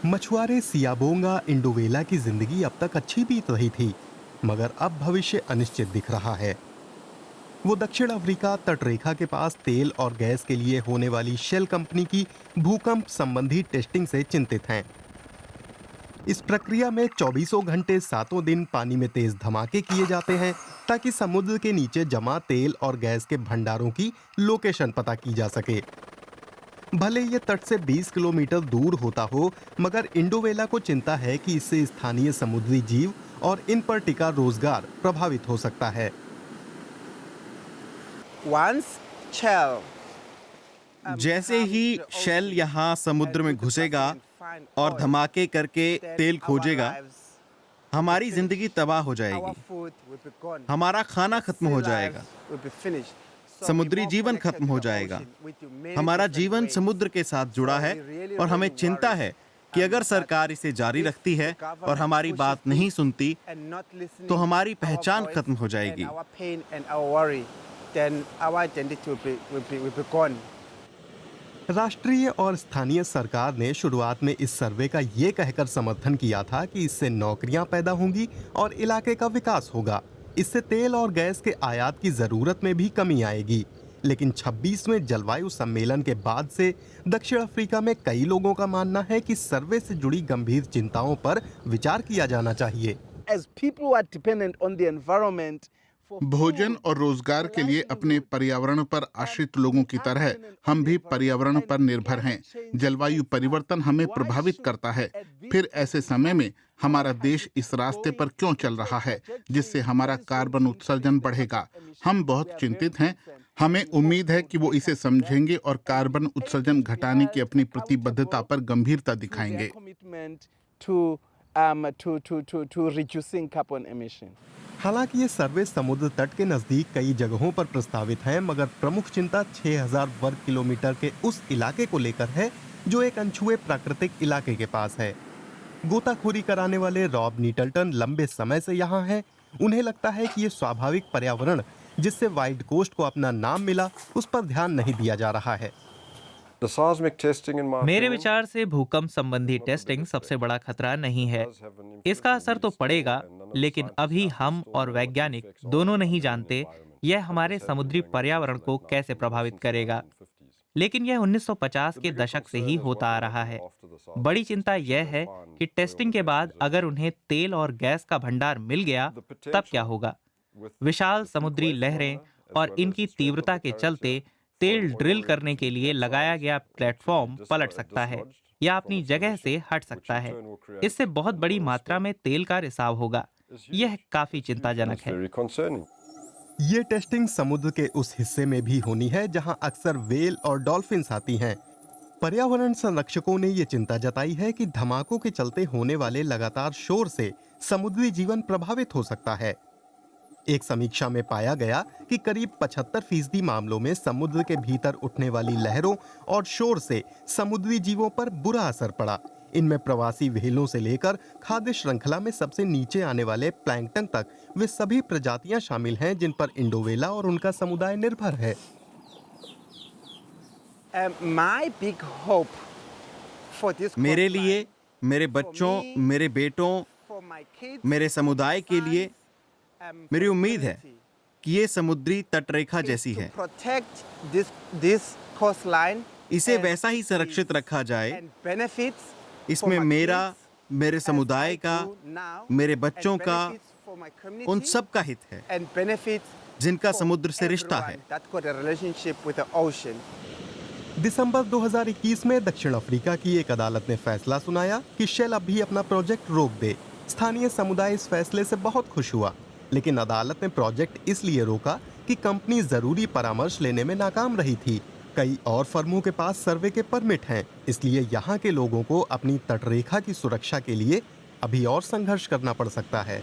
मछुआरे सियाबोंगा इंडोवेला की जिंदगी अब तक अच्छी बीत रही थी, मगर अब भविष्य अनिश्चित दिख रहा है। वो दक्षिण अफ्रीका तटरेखा के पास तेल और गैस के लिए होने वाली शेल कंपनी की भूकंप संबंधी टेस्टिंग से चिंतित हैं। इस प्रक्रिया में 24 घंटे 7 दिन पानी में तेज धमाके किए जाते हैं ताकि समुद्र के नीचे जमा तेल और गैस के भंडारों की लोकेशन पता की जा सके। भले ये तट से 20 किलोमीटर दूर होता हो, मगर इंडोवेला को चिंता है कि इससे स्थानीय समुद्री जीव और इन पर टिका रोजगार प्रभावित हो सकता है। जैसे ही शेल यहाँ समुद्र में घुसेगा और धमाके करके तेल खोजेगा, हमारी जिंदगी तबाह हो जाएगी, हमारा खाना खत्म हो जाएगा, समुद्री जीवन खत्म हो जाएगा। हमारा जीवन समुद्र के साथ जुड़ा है और हमें चिंता है कि अगर सरकार इसे जारी रखती है और हमारी बात नहीं सुनती, तो हमारी पहचान खत्म हो जाएगी। राष्ट्रीय और स्थानीय सरकार ने शुरुआत में इस सर्वे का ये कहकर समर्थन किया था कि इससे नौकरियां पैदा होंगी और इलाके का विकास होगा। इससे तेल और गैस के आयात की जरूरत में भी कमी आएगी। लेकिन 26वें जलवायु सम्मेलन के बाद से दक्षिण अफ्रीका में कई लोगों का मानना है कि सर्वे से जुड़ी गंभीर चिंताओं पर विचार किया जाना चाहिए। भोजन और रोजगार के लिए अपने पर्यावरण पर आश्रित लोगों की तरह हम भी पर्यावरण पर निर्भर हैं। जलवायु परिवर्तन हमें प्रभावित करता है। फिर ऐसे समय में हमारा देश इस रास्ते पर क्यों चल रहा है जिससे हमारा कार्बन उत्सर्जन बढ़ेगा? हम बहुत चिंतित हैं। हमें उम्मीद है कि वो इसे समझेंगे और कार्बन उत्सर्जन घटाने की अपनी प्रतिबद्धता पर गंभीरता दिखाएंगे। हालांकि ये सर्वे समुद्र तट के नजदीक कई जगहों पर प्रस्तावित है, मगर प्रमुख चिंता 6000 वर्ग किलोमीटर के उस इलाके को लेकर है जो एक अनछुए प्राकृतिक इलाके के पास है। गोताखोरी कराने वाले रॉब नीटलटन लंबे समय से यहाँ हैं। उन्हें लगता है कि ये स्वाभाविक पर्यावरण जिससे वाइल्ड कोस्ट को अपना नाम मिला, उस पर ध्यान नहीं दिया जा रहा है। मेरे विचार से भूकंप संबंधी टेस्टिंग सबसे बड़ा खतरा नहीं है। इसका असर तो पड़ेगा, लेकिन अभी हम और वैज्ञानिक दोनों नहीं जानते यह हमारे समुद्री पर्यावरण को कैसे प्रभावित करेगा। लेकिन यह 1950 के दशक से ही होता आ रहा है। बड़ी चिंता यह है कि टेस्टिंग के बाद अगर उन्हें तेल और गैस का भंडार मिल गया, तब क्या होगा? विशाल समुद्री लहरें और इनकी तीव्रता के चलते तेल ड्रिल करने के लिए लगाया गया प्लेटफॉर्म पलट सकता है या अपनी जगह से हट सकता है। इससे बहुत बड़ी मात्रा में तेल का रिसाव होगा। यह काफी चिंताजनक है। ये टेस्टिंग समुद्र के उस हिस्से में भी होनी है जहां अक्सर व्हेल और डॉल्फिन्स आती हैं। पर्यावरण संरक्षकों ने ये चिंता जताई है कि धमाकों के चलते होने वाले लगातार शोर से समुद्री जीवन प्रभावित हो सकता है। एक समीक्षा में पाया गया कि करीब 75% मामलों में समुद्र के भीतर उठने वाली लहरों और शोर से समुद्री जीवों पर बुरा असर पड़ा। इनमें प्रवासी व्हेलों से लेकर खाद्य श्रृंखला में सबसे नीचे आने वाले प्लैंकटन तक वे सभी प्रजातियां शामिल हैं जिन पर इंडोवेला और उनका समुदाय निर्भर है। मेरे लिए, मेरे बच्चों, मेरे बेटों, मेरे समुदाय के लिए मेरी उम्मीद है कि ये समुद्री तटरेखा जैसी है। इसे वैसा ही संरक्षित रखा जाए। इसमें मेरा, मेरे समुदाय का, मेरे बच्चों का, उन सब का हित है जिनका समुद्र से रिश्ता है। दिसंबर 2021 में दक्षिण अफ्रीका की एक अदालत ने फैसला सुनाया कि शेल अब भी अपना प्रोजेक्ट रोक दे। स्थानीय समुदाय इस फैसले से बहुत खुश हुआ, लेकिन अदालत ने प्रोजेक्ट इसलिए रोका कि कंपनी जरूरी परामर्श लेने में नाकाम रही थी। कई और फर्मों के पास सर्वे के परमिट हैं, इसलिए यहाँ के लोगों को अपनी तटरेखा की सुरक्षा के लिए अभी और संघर्ष करना पड़ सकता है।